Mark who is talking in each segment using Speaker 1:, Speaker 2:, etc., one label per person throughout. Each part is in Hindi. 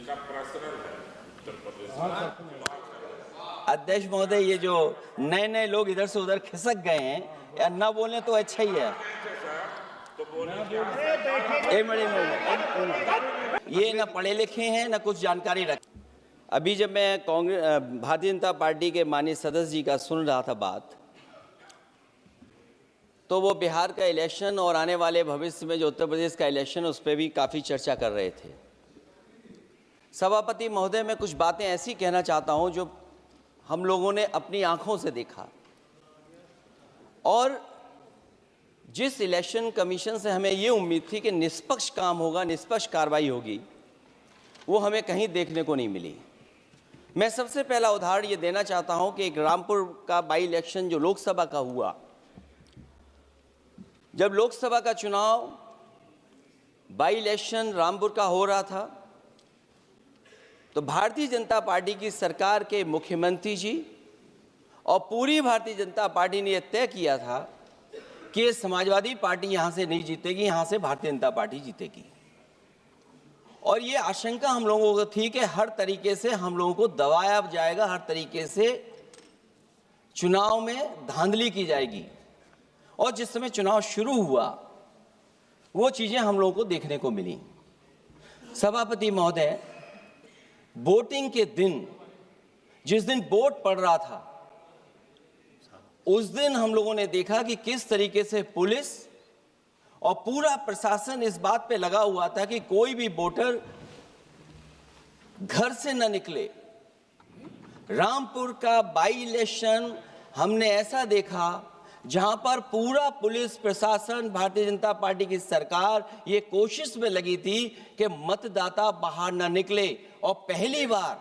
Speaker 1: इनका पर्सनल है उत्तर प्रदेश।
Speaker 2: अध्यक्ष महोदय, ये जो नए नए लोग इधर से उधर खिसक गए हैं, या ना बोले तो अच्छा ही है। ये ना पढ़े लिखे हैं ना कुछ जानकारी रखें। अभी जब मैं भारतीय जनता पार्टी के माननीय सदस्य जी का सुन रहा था बात, तो वो बिहार का इलेक्शन और आने वाले भविष्य में जो उत्तर प्रदेश का इलेक्शन है उस पर भी काफ़ी चर्चा कर रहे थे। सभापति महोदय, मैं कुछ बातें ऐसी कहना चाहता हूं जो हम लोगों ने अपनी आंखों से देखा, और जिस इलेक्शन कमीशन से हमें ये उम्मीद थी कि निष्पक्ष काम होगा, निष्पक्ष कार्रवाई होगी, वो हमें कहीं देखने को नहीं मिली। मैं सबसे पहला उदाहरण ये देना चाहता हूं कि एक रामपुर का बाई इलेक्शन जो लोकसभा का हुआ, जब लोकसभा का चुनाव बाई इलेक्शन रामपुर का हो रहा था, तो भारतीय जनता पार्टी की सरकार के मुख्यमंत्री जी और पूरी भारतीय जनता पार्टी ने यह तय किया था कि समाजवादी पार्टी यहां से नहीं जीतेगी, यहां से भारतीय जनता पार्टी जीतेगी। और ये आशंका हम लोगों को थी कि हर तरीके से हम लोगों को दबाया जाएगा, हर तरीके से चुनाव में धांधली की जाएगी। और जिस समय चुनाव शुरू हुआ वो चीजें हम लोगों को देखने को मिली। सभापति महोदय, वोटिंग के दिन, जिस दिन वोट पड़ रहा था, उस दिन हम लोगों ने देखा कि किस तरीके से पुलिस और पूरा प्रशासन इस बात पे लगा हुआ था कि कोई भी वोटर घर से न निकले। रामपुर का बाई इलेक्शन हमने ऐसा देखा जहां पर पूरा पुलिस प्रशासन, भारतीय जनता पार्टी की सरकार ये कोशिश में लगी थी कि मतदाता बाहर ना निकले, और पहली बार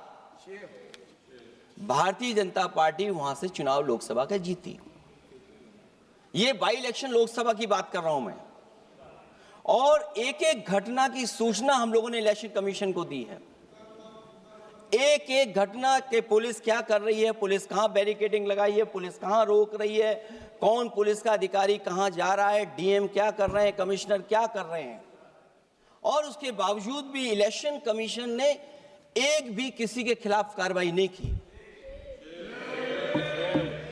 Speaker 2: भारतीय जनता पार्टी वहां से चुनाव लोकसभा का जीती। ये बाई इलेक्शन लोकसभा की बात कर रहा हूं मैं, और एक एक घटना की सूचना हम लोगों ने इलेक्शन कमीशन को दी है। एक एक घटना के पुलिस क्या कर रही है, पुलिस कहां बैरिकेडिंग लगाई है, पुलिस कहां रोक रही है, कौन पुलिस का अधिकारी कहां जा रहा है, डीएम क्या कर रहे हैं, कमिश्नर क्या कर रहे हैं। और उसके बावजूद भी इलेक्शन कमीशन ने एक भी किसी के खिलाफ कार्रवाई नहीं की।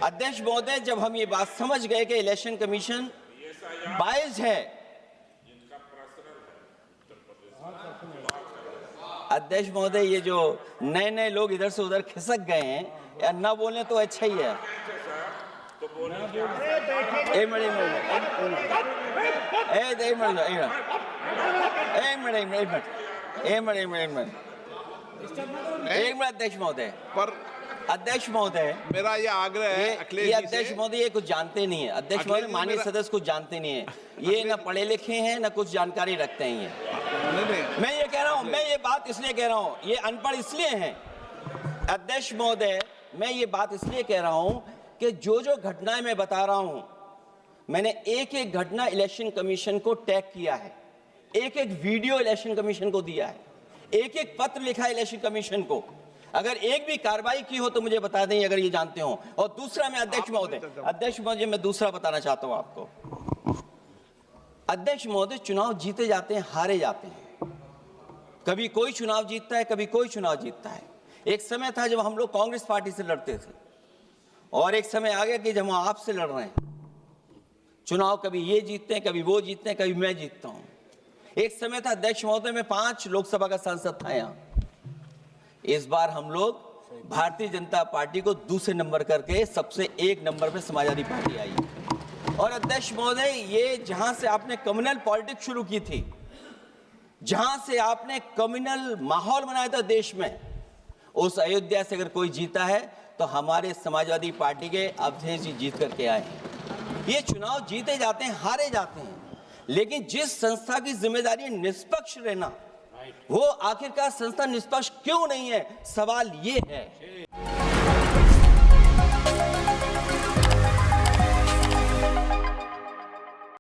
Speaker 2: अध्यक्ष महोदय, जब हम ये बात समझ गए कि इलेक्शन कमीशन बायस्ड है, अध्यक्ष महोदय, ये जो नए नए लोग इधर से उधर खिसक गए हैं, या ना बोले तो अच्छा ही है। अध्यक्ष महोदय,
Speaker 3: पर
Speaker 2: अध्यक्ष महोदय,
Speaker 3: मेरा ये आग्रह है
Speaker 2: ये अध्यक्ष महोदय ये कुछ जानते नहीं है। अध्यक्ष महोदय, माननीय सदस्य कुछ जानते नहीं है, ये ना पढ़े लिखे हैं ना कुछ जानकारी रखते हैं। ये मैं ये कह रहा हूं, मैं ये बात इसलिए कह रहा हूं, ये अनपढ़ इसलिए हैं। अध्यक्ष महोदय, मैं ये बात इसलिए कह रहा हूं कि जो जो घटनाएं मैं बता रहा हूं, मैंने एक एक घटना इलेक्शन कमीशन को टैग किया है, एक एक वीडियो इलेक्शन कमीशन को दिया है, एक एक पत्र लिखा है इलेक्शन कमीशन को। अगर एक भी कार्रवाई की हो तो मुझे बता दें, अगर ये जानते हो। और दूसरा, मैं अध्यक्ष महोदय, मैं दूसरा बताना चाहता हूं आपको। अध्यक्ष महोदय, चुनाव जीते जाते हैं, हारे जाते हैं। कभी कोई चुनाव जीतता है, कभी कोई चुनाव जीतता है। एक समय था जब हम लोग कांग्रेस पार्टी से लड़ते थे, और एक समय आ गया कि जब हम आपसे लड़ रहे हैं। चुनाव कभी ये जीतते हैं, कभी वो जीतते हैं, कभी मैं जीतता हूं। एक समय था अध्यक्ष महोदय, मैं 5 लोकसभा का सांसद था यहां। इस बार हम लोग भारतीय जनता पार्टी को दूसरे नंबर करके सबसे 1 नंबर पे समाजवादी पार्टी आई। और अध्यक्ष महोदय, ये जहां से आपने कम्युनल पॉलिटिक्स शुरू की थी, जहां से आपने कम्युनल माहौल बनाया था देश में, उस अयोध्या से अगर कोई जीता है तो हमारे समाजवादी पार्टी के अवधेश जी जीत करके आए। ये चुनाव जीते जाते हैं, हारे जाते हैं, लेकिन जिस संस्था की जिम्मेदारी निष्पक्ष रहना, वो आखिरकार संस्था निष्पक्ष क्यों नहीं है, सवाल ये है।